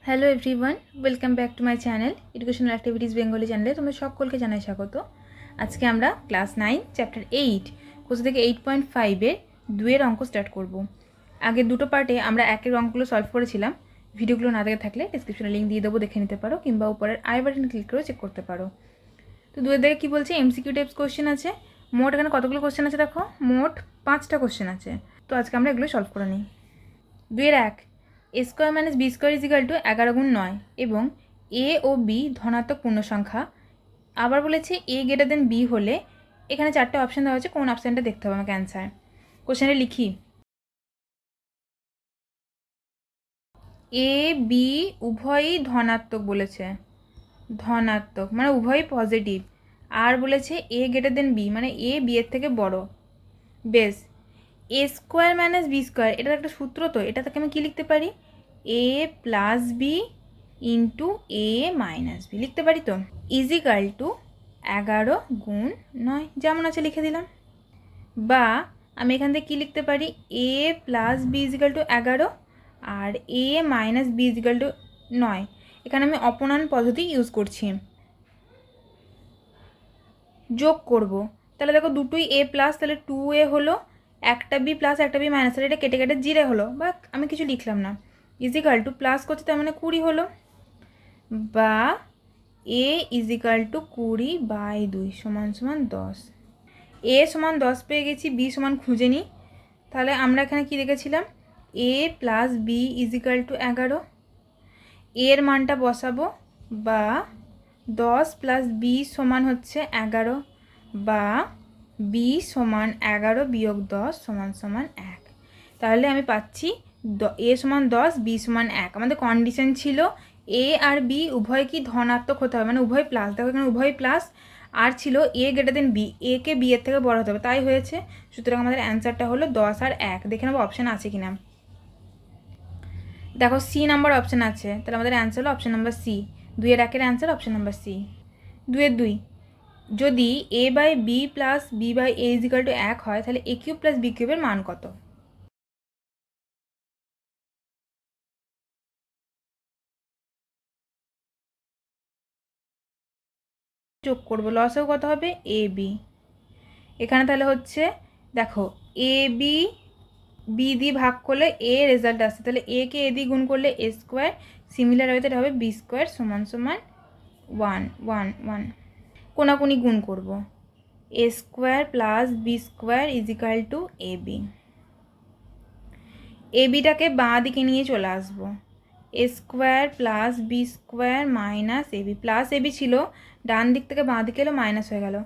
Hello everyone, welcome back to my channel educational activities Bengali চ্যানেলে তোমরা সকলকে জানাই স্বাগত। আজকে আমরা ক্লাস 9 চ্যাপ্টার 8 কোর্স থেকে 8.5-এর 2-এর অঙ্ক স্টার্ট করব। আগের দুটো পার্টে আমরা একের অঙ্কগুলো সলভ করেছিলাম। ভিডিওগুলো না দেখে থাকলে ডিসক্রিপশনে লিঙ্ক দিয়ে দেবো, দেখে নিতে পারো, কিংবা উপরের আই বাটন ক্লিক করে চেক করতে পারো। তো 2-এর দিকে কী বলছে, এমসিকিউ টাইপস কোশ্চেন আছে। মোট এখানে কতগুলো কোশ্চেন আছে দেখো, মোট 5টা কোশ্চেন আছে। তো আজকে আমরা এগুলো সলভ করে নিই। 2-এর 1, a square minus B square is equal to 11 গুণ 9 এবং এ ও বি ধনাত্মক পূর্ণ সংখ্যা। আবার বলেছে এ গ্রেটার দেন বি হলে এখানে 4টে অপশান দেওয়া হচ্ছে, কোন অপশানটা দেখতে হবে আমাকে অ্যান্সার। কোশ্চেনে লিখি, এ বি উভয়ই ধনাত্মক বলেছে, ধনাত্মক মানে উভয়ই পজিটিভ। আর বলেছে এ গ্রেটার দেন বি মানে এ বি এর থেকে বড়। বেশ, এ স্কোয়ার মাইনাস বি স্কোয়ার এটার একটা সূত্র, তো এটা থেকে আমি কী লিখতে পারি, A plus B into A minus B লিখতে পারি। তো ইজিক্যাল টু 11 গুণ 9 যেমন আছে লিখে দিলাম। বা আমি এখান থেকে কী লিখতে পারি, A plus B is equal two 11 R A minus B is equal two 9। এখানে আমি অপনয়ন পদ্ধতি ইউজ করছি, যোগ করব। তাহলে দেখো দুটোই এ প্লাস, তাহলে 2a হলো, একটা বি প্লাস একটা বি মাইনাস, তাহলে এটা কেটে কেটে 0 হলো, বা আমি কিছু লিখলাম না। ইজিক্যাল টু প্লাস করছে তার মানে 20 হলো, বা এ ইজিক্যাল টু 20/2 সমান সমান 10। এ সমান 10 পেয়ে গেছি, বি সমান খুঁজে নিই। তাহলে আমরা এখানে কি রেখেছিলাম, এ প্লাস বি ইজিক্যাল টু 11, এর মানটা বসাবো, বা 10 প্লাস বি সমান হচ্ছে 11, বা বি সমান 11 বিয়োগ 10 সমান সমান 1। তাহলে আমি পাচ্ছি এ সমান 10, বি সমান 1। আমাদের কন্ডিশন ছিল এ আর বি উভয় কি ধনাত্মক হতে হবে, মানে উভয় প্লাস। দেখো এখানে উভয় প্লাস, আর ছিল এ গ্রেটার দেন বি, এ কে বি এর থেকে বড় হতে হবে, তাই হয়েছে। সুতরাং আমাদের অ্যান্সারটা হলো 10 আর 1। দেখে নেবো অপশান আছে কিনা। দেখো সি নাম্বার অপশান আছে, তাহলে আমাদের অ্যান্সার হলো অপশান নাম্বার সি। 2-এর 1-এর অ্যান্সার অপশান নাম্বার সি। 2-এর 2, যদি A by B plus B by A equal to 1 হয়, তাহলে এ কিউব প্লাস বি কিউবের মান কত। যোগ করবো, লসেও কত হবে, এ বি। এখানে তাহলে হচ্ছে দেখো এ বি, বি দিয়ে ভাগ করলে এ রেজাল্ট আসছে, তাহলে এ কে এ দিয়ে গুণ করলে এ স্কোয়ার, সিমিলার ওয়েতে হবে বি স্কোয়ার সমান সমান 1 1 1। কোনাকুনি গুণ করব, A square plus B square is equal to A B. A বিটাকে বাঁ দিকে নিয়ে চলে আসবো, A square plus B square minus A B. Plus A B ছিল, ডান দিক থেকে বাঁ দিকে এলো, মাইনাস হয়ে গেল।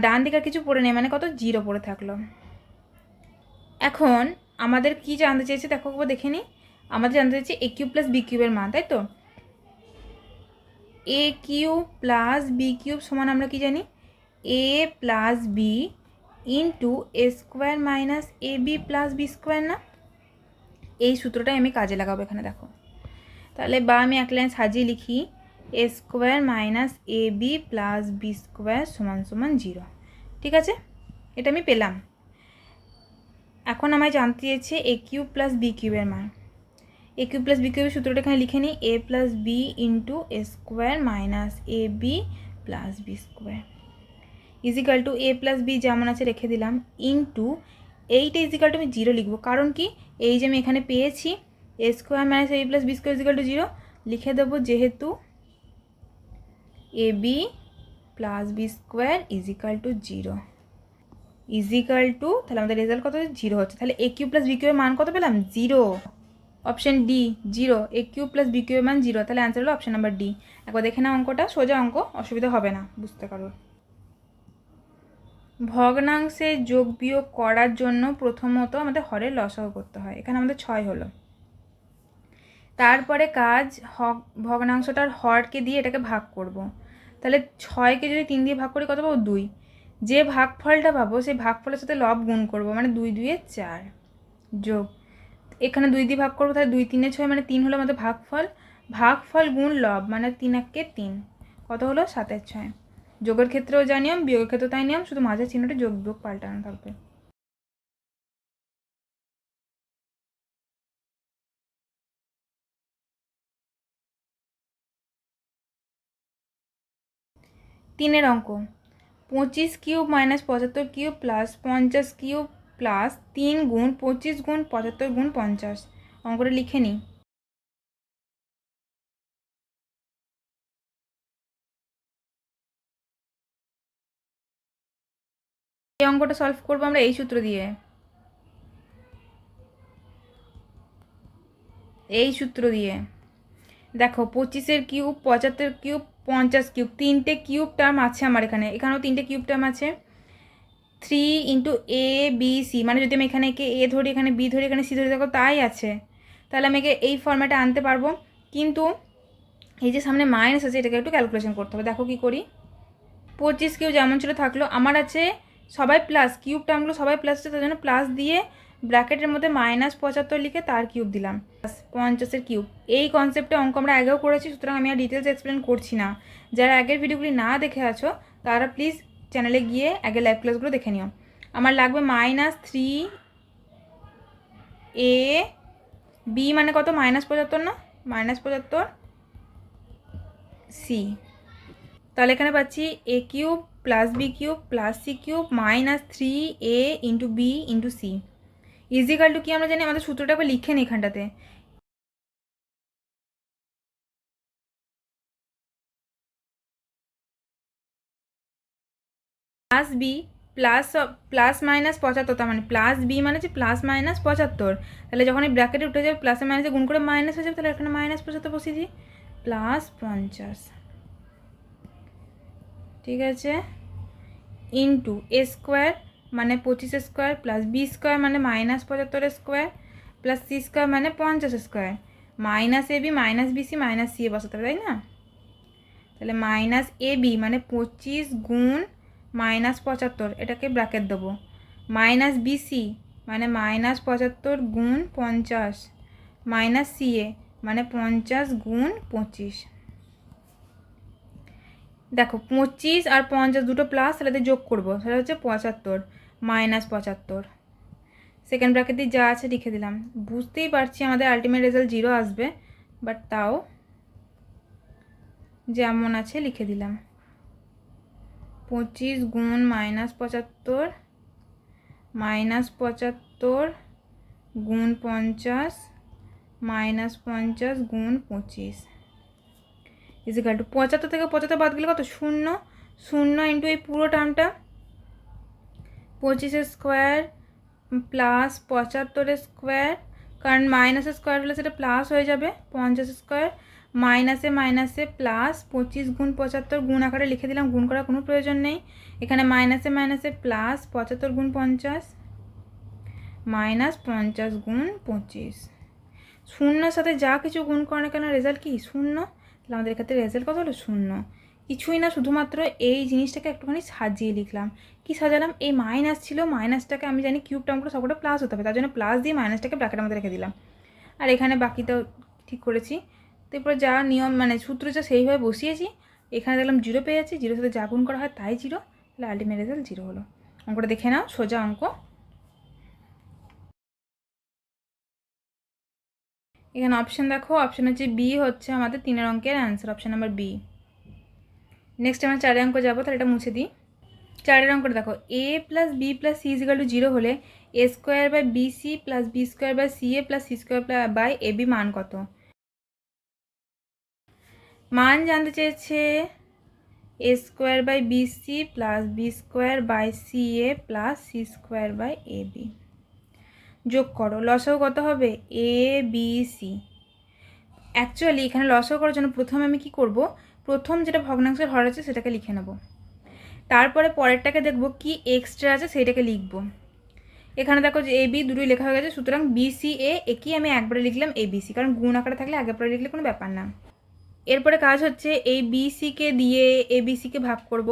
ডান দিকে আর কিছু পড়ে নেই, মানে কত, 0 পড়ে থাকলো। এখন আমাদের কি জানতে চেয়েছে দেখো, দেখে নিই। আমাদের জানতে চাইছে এ কিউব প্লাস বি কিউবের মান, তাই তো। এ কিউব প্লাস বি কিউব সমান আমরা কি জানি, এ plus B into A square minus A B plus B square না। এই সূত্রটাই আমি কাজে লাগাবো এখানে, দেখো। তাহলে বা আমি এক লাইন সাজিয়ে লিখি, এ square minus A B plus B square সমান সমান 0। ঠিক আছে, এটা আমি পেলাম। এখন আমায় জানতে চেয়েছে এ কিউব প্লাস বি কিউবের মান। এ কিউব প্লাস বি কিউবের সূত্রটা এখানে লিখে নিই, A plus B into A square minus A B plus B square is equal to A plus B যেমন আছে রেখে দিলাম, ইন্টু এইটা ইজিক্যাল টু আমি 0 লিখবো, কারণ কি, এই যে আমি এখানে পেয়েছি A square minus A plus B square is equal to 0 লিখে দেবো, যেহেতু A B plus B square is equal to 0 is equal to, তাহলে আমাদের রেজাল্ট কত, 0 হচ্ছে। তাহলে এ কিউব প্লাস বি কিউবের মান কত পেলাম, 0। অপশান ডি 0, এ কিউব প্লাস বি কিউবের মান 0। তাহলে অ্যান্সার হলো অপশান নাম্বার ডি। একবার দেখে নাও অঙ্কটা, সোজা অঙ্ক, অসুবিধা হবে না বুঝতে পারো। ভগ্নাংশে যোগ বিয়োগ করার জন্য প্রথমত আমাদের হরের লসাগু করতে হয়। এখানে আমাদের 6 হলো। তারপরে কাজ ভগ্নাংশটার হরকে দিয়ে এটাকে ভাগ করব। তাহলে 6কে যদি 3 দিয়ে ভাগ করি কত পাবো, 2। যে ভাগফলটা পাবো সেই ভাগফলের সাথে লব গুণ করব, মানে 2 2 এ 4 যোগ, এখানে 2 দিয়ে ভাগ করবো, তাহলে 2 3 6 মানে 3 হলো আমাদের ভাগফল। ভাগফল গুণ লব মানে 3 1 3, কত হলো, 7 6। যোগের ক্ষেত্রেও যা নিয়ম, বিয়োগের ক্ষেত্রেও তাই নিয়ম, শুধু মাঝের চিহ্নটা যোগ বিয়োগ পাল্টানো থাকবে। তিনের অঙ্ক 25 cube minus 75 cube plus 50 cube plus 3 গুণ 25 গুণ 75 গুণ 50। অঙ্কটা লিখে নিই। এই অঙ্কটা সলভ করবো আমরা এই সূত্র দিয়ে, দেখো 25-এর কিউব 75 কিউব 50 কিউব, তিনটে কিউব টার্ম আছে আমার এখানেও তিনটে কিউব টার্ম আছে। 3 ইন্টু এ বি সি, মানে যদি আমি এখানে একে এ ধরি, এখানে বি ধরি, এখানে সি ধরি, দেখো তাই আছে, তাহলে আমি একে এই ফর্ম্যাটে আনতে পারবো। কিন্তু এই যে সামনে মাইনাস আছে, এটাকে একটু ক্যালকুলেশন করতে হবে। দেখো কী করি, 25 কিউব যেমন ছিল থাকলো, আমার আছে সবাই প্লাস, কিউব টার্মগুলো সবাই প্লাস আছে, তার জন্য প্লাস দিয়ে ব্র্যাকেটের মধ্যে -75 লিখে তার কিউব দিলাম, 50-এর কিউব। এই কনসেপ্টে অঙ্ক আমরা আগেও করেছি, সুতরাং আমি আর ডিটেলস এক্সপ্লেন করছি না। যারা আগের ভিডিওগুলি না দেখে আছো তারা প্লিজ চ্যানেলে গিয়ে আগে লাইভ ক্লাসগুলো দেখে নিও। আমার লাগবে -3 এ বি, মানে কত, -75 না, -75 সি। তাহলে এখানে পাচ্ছি A cube plus B cube plus C cube -3 A into B into C is equal to কি আমরা জানি, আমাদের সূত্রটা আবার লিখে নিই এখানটাতে। প্লাস বি প্লাস প্লাস -75, তার মানে প্লাস বি মানে হচ্ছে +-75। তাহলে যখন এই ব্র্যাকেটে উঠে যাবে প্লাসে মাইনাসে গুণ করে মাইনাস হয়ে যাবে, তাহলে এখানে -75 বসিয়ে দিই, +50, ঠিক আছে, ইন্টু এ স্কোয়ার মানে 25 স্কোয়ার প্লাস বি স্কোয়ার মানে -75 স্কোয়ার প্লাস সি স্কোয়ার মানে 50 square, minus A B minus BC minus C A বসাতে হবে, তাই না? তাহলে মাইনাস এ বি মানে 25 গুণ -75, এটাকে ব্র্যাকেট দেবো, মাইনাস বিসি মানে -75 গুণ 50 মাইনাস সি এ মানে 50 গুণ 25। দেখো 25 আর 50 দুটো প্লাস, তাহলে যোগ করবো, তাহলে হচ্ছে 75 -75। সেকেন্ড ব্র্যাকেট দিয়ে যা আছে লিখে দিলাম। বুঝতেই পারছি আমাদের আলটিমেট রেজাল্ট 0 আসবে, বাট তাও যেমন আছে লিখে দিলাম। 25 গুণ -75 -75 গুণ 50 -50 গুণ 25 ইজিক্যাল টু 75 থেকে 75 বাদ গেলে কত, 0 0 ইন্টু এই পুরো টার্মটা 25 স্কোয়ার প্লাস 75 স্কোয়ার, কারণ মাইনাসের স্কোয়ার হলে সেটা প্লাস হয়ে যাবে, 50 স্কোয়ার মাইনাসে মাইনাসে প্লাস 25 গুণ 75 গুণ আকারে লিখে দিলাম, গুণ করার কোনো প্রয়োজন নেই। এখানে মাইনাসে মাইনাসে প্লাস 75 গুণ 50 মাইনাস 50 গুণ 25, শূন্যর সাথে যা কিছু গুণ করে না কেন রেজাল্ট কি 0, তাহলে আমাদের ক্ষেত্রে রেজাল্ট কত হলো 0। কিছুই না, শুধুমাত্র এই জিনিসটাকে একটুখানি সাজিয়ে লিখলাম। কি সাজালাম, এই মাইনাস ছিল, মাইনাসটাকে আমি জানি কিউব টার্মগুলো সবকটা প্লাস হতে হবে, তার জন্য প্লাস দিয়ে মাইনাসটাকে ব্র্যাকেটের মধ্যে রেখে দিলাম, আর এখানে বাকিটাও ঠিক করেছি। তারপর যা নিয়ম মানে সূত্র যা সেইভাবে বসিয়েছি, এখানে দেখলাম 0 পেয়ে যাচ্ছি, 0 সাথে যা গুণ করা হয় তাই 0, তাহলে আলটিমেট রেজাল্ট 0 হলো। অঙ্কটা দেখে নাও, সোজা অঙ্ক। এখানে অপশান দেখো, অপশান হচ্ছে বি হচ্ছে আমাদের 3 অঙ্কের answer, option number B. Next আমরা 4 অঙ্ক যাবো, তাহলে এটা মুছে দিই। 4 অঙ্কটা দেখো, A plus B plus C is equal to 0 হলে A square by B C plus B square by C A plus C square by A B মান কত? মান জানতে চেয়েছে A square by B C plus B square by C A plus C square by A B. যোগ করো, লসাগু কত হবে, এ বি সি। অ্যাকচুয়ালি এখানে লসাগু করার জন্য প্রথমে আমি কি করব, প্রথম যেটা ভগ্নাংশের হর আছে সেটাকে লিখে নেব, তারপরে পরেরটাকে দেখব কি এক্সট্রা আছে সেইটাকে লিখব। এখানে দেখো যে এ বি দুটোই লেখা হয়ে গেছে, সুতরাং বি সি এ একই আমি একবারে লিখলাম এ বি সি, কারণ গুণ আকারে থাকলে আগে পরে লিখলে কোনো ব্যাপার না। এরপরে কাজ হচ্ছে এই বি সিকে দিয়ে এ বি সিকে ভাগ করব,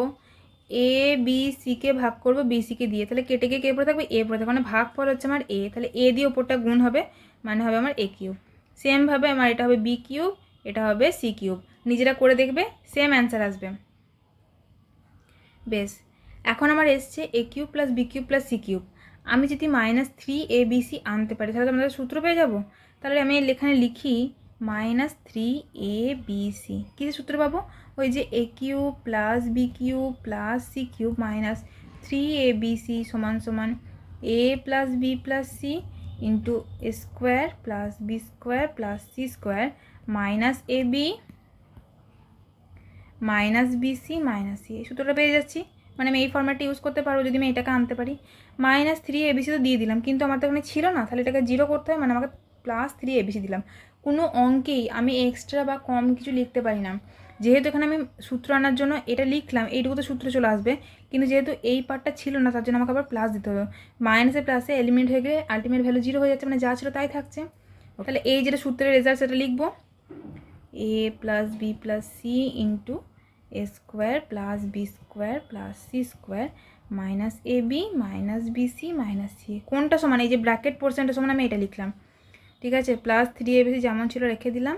এ বি সিকে ভাগ করব বি সিকে দিয়ে, তাহলে কেটে গিয়ে কে পড়ে থাকবে, এ পড়ে থাকবে, মানে ভাগ পর হচ্ছে আমার এ, তাহলে এ দিয়ে ওপরটা গুণ হবে, মানে হবে আমার এ কিউব। সেমভাবে আমার এটা হবে বি কিউব, এটা হবে সি কিউব, নিজেরা করে দেখবে সেম অ্যান্সার আসবে। বেশ, এখন আমার এসছে A cube plus B cube plus C cube. আমি যদি -3 এ বি সি আনতে পারি তাহলে তো আমাদের সূত্র পেয়ে যাব। তাহলে আমি এখানে লিখি মাইনাস 3abc কী সূত্র পাবো? ওই যে a cube plus B cube plus C cube minus 3abc সমান সমান a plus B plus C into A square plus B square plus C square minus AB minus BC minus C. এই সূত্রটা পেয়ে যাচ্ছি, মানে আমি এই ফর্ম্যাটটা ইউজ করতে পারবো যদি আমি এটাকে আনতে পারি। মাইনাস 3abc তো দিয়ে দিলাম, কিন্তু আমার তো এখানে ছিল না, তাহলে এটাকে জিরো করতে হয়, মানে আমাকে প্লাস 3abc দিলাম। কোনো অঙ্কেই আমি এক্সট্রা বা কম কিছু লিখতে পারি না। যেহেতু এখানে আমি সূত্র আনার জন্য এটা লিখলাম, এইটুকু তো সূত্র চলে আসবে, কিন্তু যেহেতু এই পার্টটা ছিল না তার জন্য আমাকে আবার প্লাস দিতে হবে। মাইনাসে প্লাসে এলিমিনেট হয়ে গেলে আলটিমেট ভ্যালু জিরো হয়ে যাচ্ছে, মানে যা ছিল তাই থাকছে। তাহলে এই যেটা সূত্রের রেজাল্ট সেটা লিখবো, a plus B plus C into A square plus B square plus C square minus A B minus BC minus C. কোনটা সমান? এই যে ব্র্যাকেট পোর্শনটা সমান আমি এটা লিখলাম, ঠিক আছে। প্লাস 3abc যেমন ছিল রেখে দিলাম,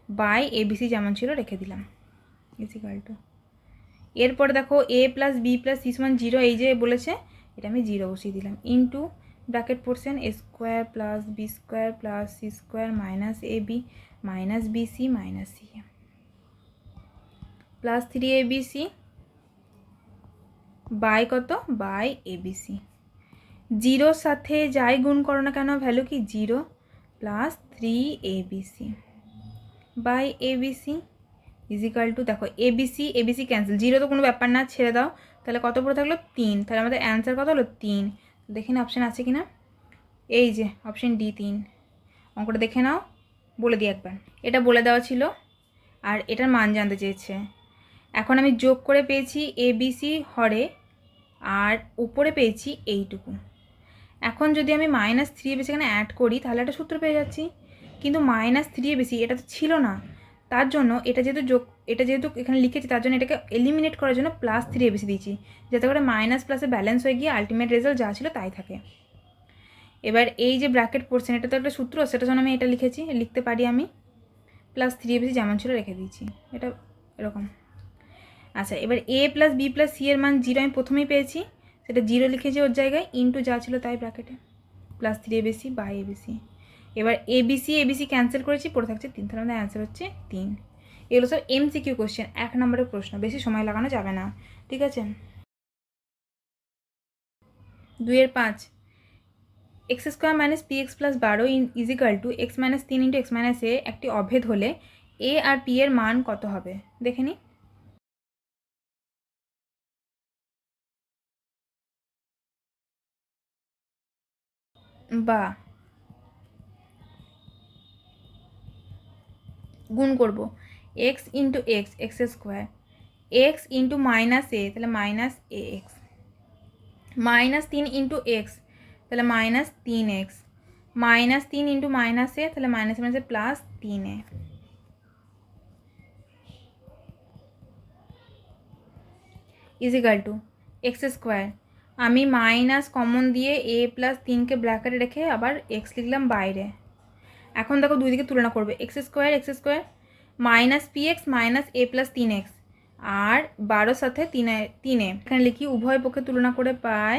বাই abc যেমন ছিল রেখে দিলাম, ইজিক্যাল টু। এরপরে দেখো a plus B plus C সমান জিরো, এই যে বলেছে, এটা আমি জিরো বসিয়ে দিলাম, into bracket portion A square plus B square plus C square minus A B minus BC minus C plus 3abc by কত? By abc। জিরোর সাথে যাই গুণ করো না কেন ভ্যালু কি? Zero plus 3abc by abc equal to, দেখো abc ক্যান্সেল, জিরো তো কোনো ব্যাপার না, ছেড়ে দাও। তাহলে কত পড়ে থাকলো? 3। তাহলে আমাদের অ্যান্সার কত হলো? 3। দেখি না অপশান আছে কি না, এই যে অপশান ডি 3। অঙ্কটা দেখে নাও, বলে দিই একবার। এটা বলে দেওয়া ছিল আর এটার মান জানতে চেয়েছে। এখন আমি যোগ করে পেয়েছি abc হরে, আর উপরে পেয়েছি এইটুকু। এখন যদি আমি মাইনাস 3abc এখানে অ্যাড করি তাহলে একটা সূত্র পেয়ে যাচ্ছি, কিন্তু মাইনাস 3abc এটা তো ছিল না, তার জন্য এটা যেহেতু এখানে লিখেছি তার জন্য এটাকে এলিমিনেট করার জন্য প্লাস 3abc দিয়েছি, যাতে করে মাইনাস প্লাসে ব্যালেন্স হয়ে গিয়ে আলটিমেট রেজাল্ট যা ছিল তাই থাকে। এবার এই যে ব্র্যাকেট পোর্শন, এটা তো একটা সূত্র, সেটার জন্য আমি এটা লিখতে পারি আমি প্লাস 3abc যেমন ছিল রেখে দিয়েছি, এটা এরকম। আচ্ছা, এবার a plus B plus C এর মান জিরো আমি প্রথমেই পেয়েছি, সেটা জিরো লিখেছি ওর জায়গায়, ইন্টু যা ছিল তাই ব্র্যাকেটে প্লাস 3abc বাই abc। এবার abc ক্যান্সেল করেছি, পড়ে থাকছে 3, তাহলে আমাদের অ্যান্সার হচ্ছে 3। এগুলো সব এমসিকিউ কোশ্চেন, 1 নম্বরের প্রশ্ন, বেশি সময় লাগানো যাবে না, ঠিক আছে। 2-5 X square minus P X plus 12 is equal to X minus 3 into X minus A একটি অভেদ হলে এ আর পি এর মান কত হবে? দেখে নিই। বা গুণ করব, X into X X square, X into minus A তাহলে minus A X, minus 3 into X তাহলে minus 3x, minus 3 into minus A তাহলে মাইনাস মাইনাসে plus 3a is equal to X square. আমি মাইনাস কমন দিয়ে a প্লাস 3কে ব্র্যাকেটে রেখে আবার x লিখলাম বাইরে। এখন দেখো দুই দিকে তুলনা করবে, X square minus P X minus A plus 3x আর 12 সাথে 3a এখানে লিখি, উভয় পক্ষে তুলনা করে পাই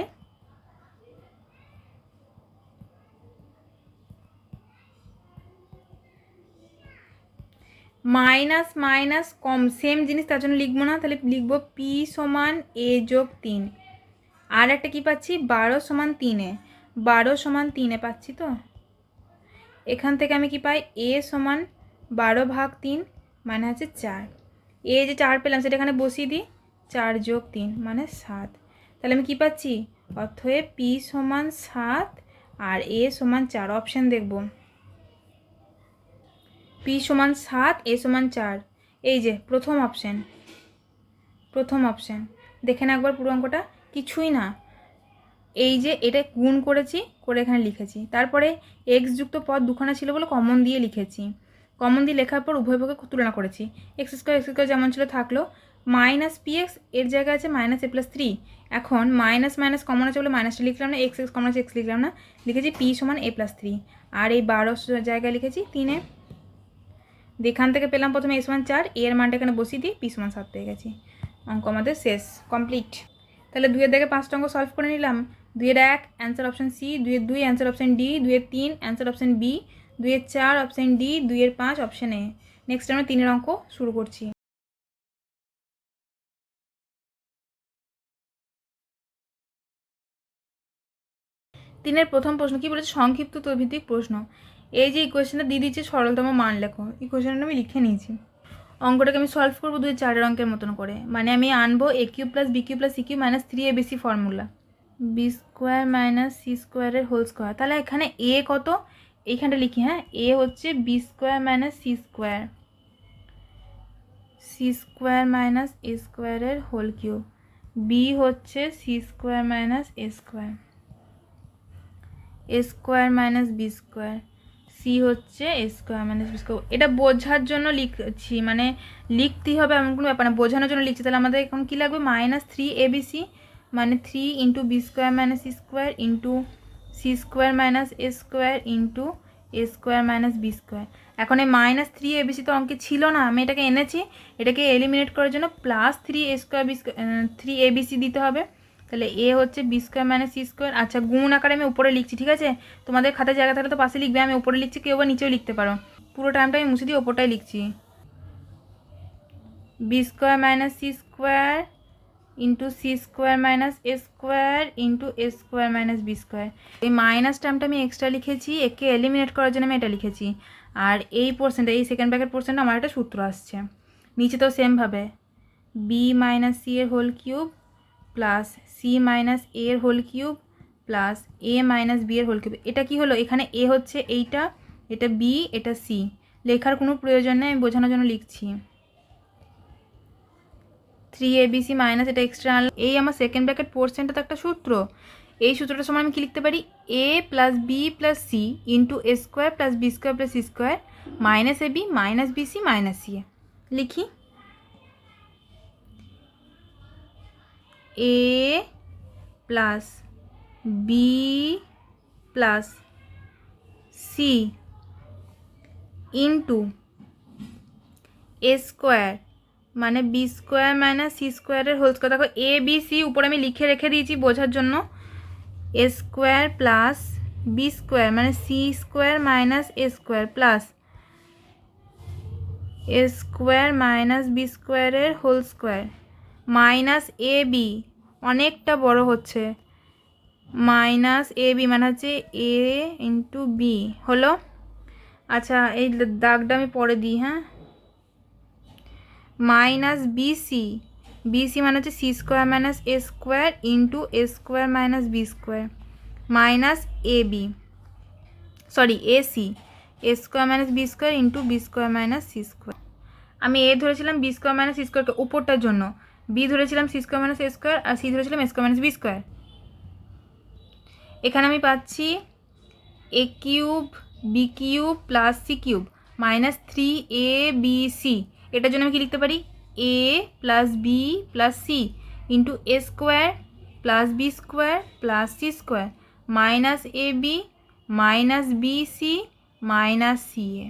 মাইনাস মাইনাস কম, সেম জিনিস, তার জন্য লিখবো না, তাহলে লিখবো পি সমান এ যোগ 3। আর একটা কী পাচ্ছি? 12 সমান 3a, 12 সমান 3a পাচ্ছি তো। এখান থেকে আমি কি পাই? এ সমান 12 ভাগ 3 মানে হচ্ছে 4। এ যে 4 পেলাম সেটা এখানে বসিয়ে দিই, 4 যোগ 3 মানে 7। তাহলে আমি কি পাচ্ছি? অতএব পি সমান 7 আর এ সমান 4। অপশান দেখব, পি সমান 7 এ সমান 4, এই যে প্রথম অপশান। দেখে না একবার পুরো অঙ্কটা, কিছুই না, এই যে এটা গুণ করেছি করে এখানে লিখেছি, তারপরে এক্স যুক্ত পদ দুখানা ছিল বলে কমন দিয়ে লিখেছি, কমন দিয়ে লেখার পর উভয় পক্ষে তুলনা করেছি, এক্স স্কোয়ার যেমন ছিল থাকলো, মাইনাস পি এক্স এর জায়গায় আছে মাইনাস এ প্লাস 3। এখন মাইনাস মাইনাস কমন আছে বলে মাইনাসটা লিখলাম না, এক্স কমন আছে এক্স লিখলাম না, লিখেছি পি সমান এ প্লাস 3 আর এই 12 জায়গায় লিখেছি 3a। এখান থেকে পেলাম প্রথমে এ সমান 4, এর মানটা এখানে বসিয়ে দিই, পি সমান 7 পেয়ে গেছি। অঙ্ক আমাদের শেষ, কমপ্লিট। তাহলে 2-এর দাগে 5টা অঙ্ক সলভ করে নিলাম। 2-এর 1 অ্যান্সার অপশান সি, 2-এর 2 অ্যান্সার অপশান ডি, 2-এর 3 অ্যান্সার অপশান বি, 2-এর 4 অপশান ডি, 2-এর 5 অপশান এ। নেক্সট আমরা 3-এর অঙ্ক শুরু করছি। তিনের প্রথম প্রশ্ন কি বলেছে, সংক্ষিপ্ত তড়ভিত্তিক প্রশ্ন। এই যে ইকুয়েশনটা দিয়ে দিচ্ছে সরলতম মান লেখো, ইকুয়েশনটা আমি লিখে নিয়েছি। অঙ্কটাকে আমি সলভ করবো 2-4 অঙ্কের মতন করে, মানে আমি আনবো A cube plus B cube plus C cube minus 3ab formula, B square minus C স্কোয়ারের হোল স্কোয়ার। তাহলে এখানে এ কত, এইখানটা লিখি, হ্যাঁ, এ হচ্ছে B square minus C square minus A স্কোয়ারের হোল কিউব, বি হচ্ছে C square minus A square minus B square, C হচ্ছে A square minus B square. এটা বোঝার জন্য লিখছি, মানে লিখতেই হবে এমন কোনো ব্যাপার না, বোঝানোর জন্য লিখছি। তাহলে আমাদের এখন কী লাগবে, -3abc মানে 3 into B square minus C square into C square minus A square into A square minus B square. এখন এই -3abc তো অঙ্কে ছিল না, আমি এটাকে এনেছি, এটাকে এলিমিনেট করার জন্য +3a square B square 3abc দিতে হবে। তাহলে এ হচ্ছে B square minus C square. আচ্ছা, গুণ আকারে আমি উপরে লিখছি, ঠিক আছে, তোমাদের খাতায় জায়গা থাকলে তো পাশে লিখবে, আমি উপরে লিখছি, কেউ বা নিচেও লিখতে পারো। পুরো টাইমটা আমি মুছে দিয়ে ওপরটাই লিখছি, B square minus C square into C square minus A square into A square minus B square. এই মাইনাস টার্মটা আমি এক্সট্রা লিখেছি, একে এলিমিনেট করার জন্য আমি এটা লিখেছি। আর এই পোর্শনটা, এই সেকেন্ড ব্র্যাকেট পোর্শনটা আমার একটা সূত্র আসছে। নিচে তো সেমভাবে বি মাইনাস সি এর whole cube plus C minus A এর whole cube plus A minus B এর হোল কিউব। এটা কি হলো, এখানে এ হচ্ছে এইটা, এটা বি, এটা সি, লেখার কোনো প্রয়োজন নেই, আমি বোঝানোর জন্য লিখছি। 3abc মাইনাস এটা এক্সটার্নাল, এই আমার সেকেন্ড ব্র্যাকেট পোর্শনটা তো একটা সূত্র। এই সূত্রটার সময় আমি কি লিখতে পারি, A plus B plus C into A square plus B square plus C square minus A B minus BC minus C A. লিখি A plus B plus C into A square মানে বি স্কোয়ার মাইনাস সি স্কোয়ারের whole square. দেখো A B C উপরে আমি লিখে রেখে দিয়েছি বোঝার জন্য, এ স্কোয়ার প্লাস বি স্কোয়ার মানে C square minus A square plus A square minus B স্কোয়ারের whole square minus A B, অনেকটা বড় হচ্ছে, মাইনাস এ বি মানে হচ্ছে এ ইন্টু বি হলো। আচ্ছা, এই দাগটা আমি পরে দিই, হ্যাঁ, মাইনাস বিসি, বিসি মানে হচ্ছে C square minus A square into A square minus B square minus A B, sorry AC, A square minus B square into B square minus C square. আমি এ ধরেছিলাম B square minus C স্কোয়ারকে উপরটার জন্য, B ধরেছিলাম C square minus A square, আর C ধরেছিলাম A square minus B square. এখানে আমি পাচ্ছি A cube B cube plus C cube minus 3abc। এটার জন্য আমি কি লিখতে পারি, A plus B plus C into A square plus B square plus C square minus A B minus B C minus C A.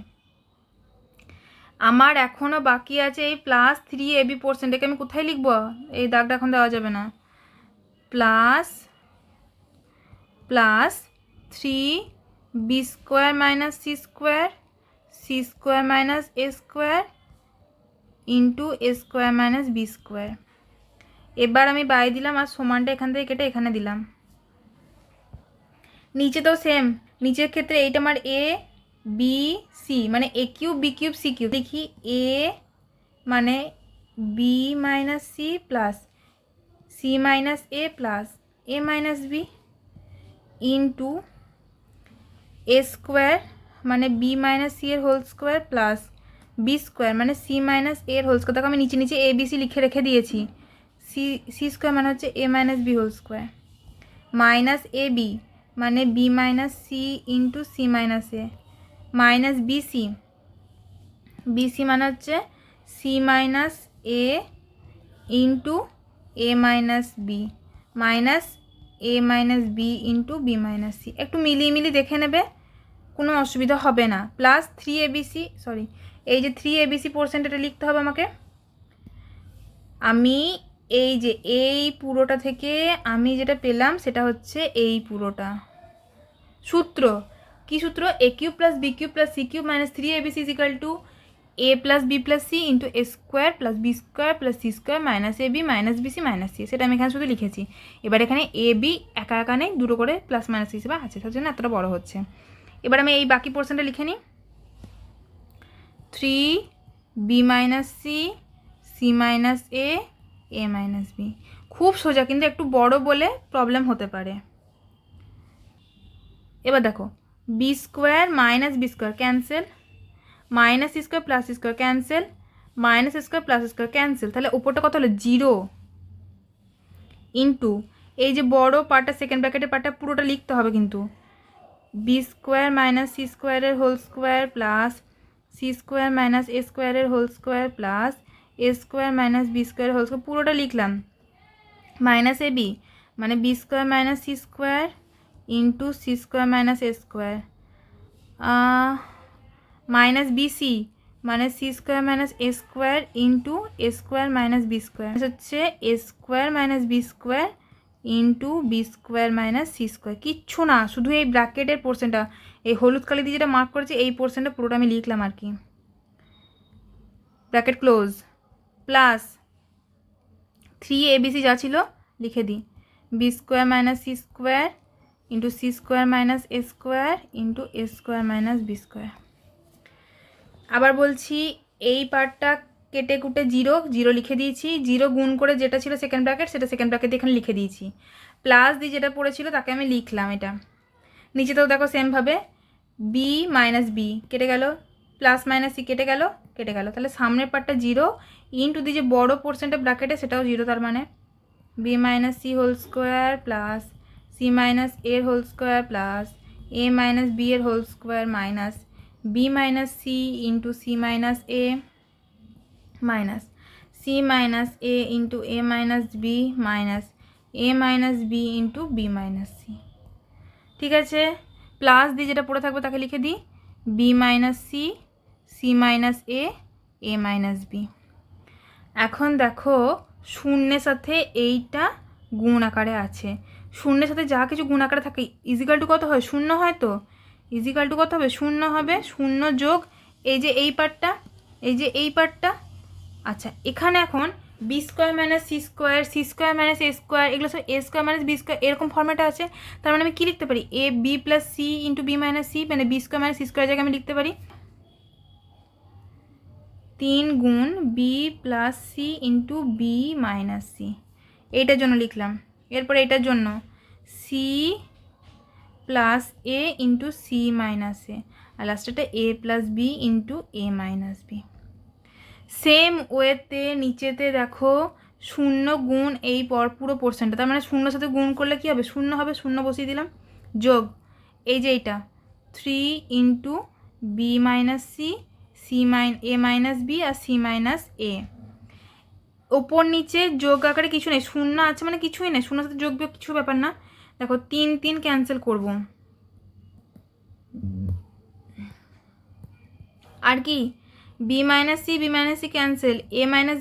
আমার এখনও বাকি আছে এই +3ab পোর্শনটাকে আমি কোথায় লিখব, এই দাগটা এখন দেওয়া যাবে না, plus 3 B square minus C square minus A square into A square minus B square. এবার আমি বাই দিলাম আর সমানটা এখান থেকে কেটে এখানে দিলাম। নিচে তো সেম, নিচের ক্ষেত্রে এইটা আমার এ বি সি মানে A cube B cube C cube, দেখি এ মানে B minus C plus C minus A plus A minus B into A square মানে বি মাইনাস সি এর whole square plus B square মানে C minus A এর whole square. দেখো আমি নিচে নিচে এ বি সি লিখে রেখে দিয়েছি, সি স্কোয়ার মানে হচ্ছে A minus B whole square minus A B মানে B minus C into C minus A minus BC, BC মানে হচ্ছে C minus A into A minus B minus A minus B into B minus C. একটু মিলিয়ে দেখে নেবে, কোনো অসুবিধা হবে না। প্লাস 3abc, সরি এই যে 3abc পোর্শনটা লিখতে হবে আমাকে। আমি এই যে এই পুরোটা থেকে আমি যেটা পেলাম সেটা হচ্ছে এই পুরোটা সূত্র, কী সূত্র? A cube plus B cube plus C cube minus 3abc is equal to A plus B plus C into A square plus B square plus C square minus A B minus BC minus C. সেটা আমি এখানে শুধু লিখেছি। এবার এখানে A B একা একা নেই, দুটো করে প্লাস মাইনাস হিসেবে আছে, তার জন্য এতটা বড় হচ্ছে। এবার আমি এই বাকি পোর্শনটা লিখে নিই। 3b minus C, C minus A, A minus B. খুব সোজা, কিন্তু একটু বড় বলে প্রবলেম হতে পারে। এবার দেখো, B square minus B square cancel, minus square plus square cancel, minus square plus square cancel. তাহলে উপরটা কত হলো? 0 ইন্টু এই যে বড় পার্টটা, সেকেন্ড ব্র্যাকেটের পার্টটা পুরোটা লিখতে হবে কিন্তু, বি স্কোয়ার মাইনাস সি স্কোয়ারের whole square plus C square minus A স্কোয়ারের whole square plus A square minus B স্কোয়ারের হোল স্কোয়ার, পুরোটা লিখলাম। মাইনাস এ বি মানে B square minus C square into C square minus A square, minus BC মানে C square minus A square into A square minus B square হচ্ছে A square minus B square into B square minus C square. কিচ্ছু না, শুধু এই ব্র্যাকেটের পোর্শনটা, এই হলুদ কালি দিয়ে যেটা মার্ক করেছে এই পোর্শনটা পুরোটা আমি লিখলাম আর কি। ব্র্যাকেট ক্লোজ প্লাস 3abc যা ছিল লিখে দিই, B square minus C square into C square minus A square into A square minus B square. আবার বলছি, এই পার্টটা কেটে কুটে 0 লিখে দিয়েছি, 0 গুণ করে যেটা ছিল সেকেন্ড ব্র্যাকেট সেটা সেকেন্ড ব্র্যাকেট দিয়ে এখানে লিখে দিয়েছি, প্লাস দিয়ে যেটা পড়েছিল তাকে আমি লিখলাম। এটা নিচেতেও দেখো সেমভাবে বি মাইনাস বি কেটে গেল, প্লাস মাইনাস সি কেটে গেল, তাহলে সামনের পার্টটা 0 ইন্টু দিয়ে যে বড়ো পোর্শনটা ব্র্যাকেটে সেটাও 0, তার মানে B minus C whole square plus C minus এর whole square plus A minus B এর whole square minus B minus C into C minus A minus C minus A into A minus B minus A minus B into B minus C. ঠিক আছে, plus দিয়ে যেটা পড়ে থাকবে তাকে লিখে দিই, B minus C, C minus A, A minus B. এখন দেখো শূন্যের সাথে এইটা গুণ আকারে আছে, শূন্যের সাথে যা কিছু গুণ আকারে থাকে ইজিক্যাল টু কত হয়? 0 হয়। তো ইজিক্যাল টু কত হবে? 0 হবে। 0 যোগ এই যে এই পার্টটা, এই যে এই পার্টটা। আচ্ছা, এখানে এখন B square minus C square, C square minus A square, এগুলো সব A square minus B square এরকম ফর্মেটে আছে। তার মানে আমি কী লিখতে পারি? A B plus C into B minus C, মানে B square minus C square জায়গায় আমি লিখতে পারি 3 গুণ B plus C into B minus C, এইটার জন্য লিখলাম। এরপরে এটার জন্য C plus A into C minus A, R লাস্টেটা A plus B into A minus B. Same ওয়েতে নিচেতে দেখো 0 গুণ এই পুরো পোর্শনটা, তার মানে 0 সাথে গুণ করলে কী হবে? 0 হবে, 0 বসিয়ে দিলাম, যোগ এই যে এইটা 3 into B minus C, C A minus B আর সি মাইনাস এ। ওপর নিচে যোগ আকারে কিছু নেই, 0 আছে মানে কিছুই নেই, 0 সাথে যোগ বিয়োগ কিছু ব্যাপার না। দেখো 3 3 ক্যান্সেল করব, আর কি B minus C cancel, A minus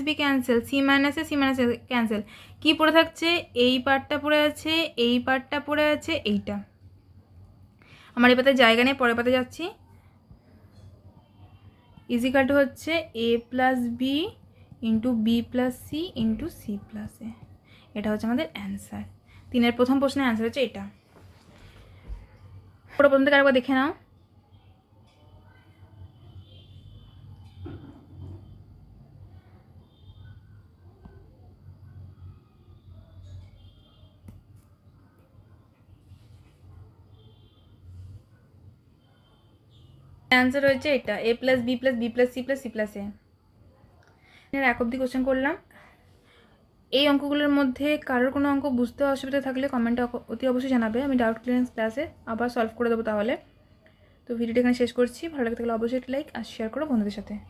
B cancel, C minus A cancel. কী পড়ে থাকছে? এই পার্টটা পড়ে আছে, এই পার্টটা পড়ে আছে, এইটা। আমার এই পাতে জায়গা নেই, পরের পাতে যাচ্ছি। ইজিক্যাল টু হচ্ছে A plus B into B plus C into C plus A. এটা হচ্ছে আমাদের অ্যান্সার। 3-এর প্রথম প্রশ্নের অ্যান্সার হচ্ছে এটা। পুরো প্রথম থেকে আরেকবার দেখে নাও। অ্যান্সার হয়েছে এটা, A plus B plus B plus C plus C plus A. এক অবধি কোশ্চেন করলাম। এই অঙ্কগুলোর মধ্যে কারোর কোনো অঙ্ক বুঝতে অসুবিধা থাকলে কমেন্টে অতি অবশ্যই জানাবে, আমি ডাউট ক্লিয়ারেন্স ক্লাসে আবার সলভ করে দেবো তাহলে। তো ভিডিওটা এখানে শেষ করছি। ভালো লাগে থাকলে অবশ্যই লাইক আর শেয়ার করো বন্ধুদের সাথে।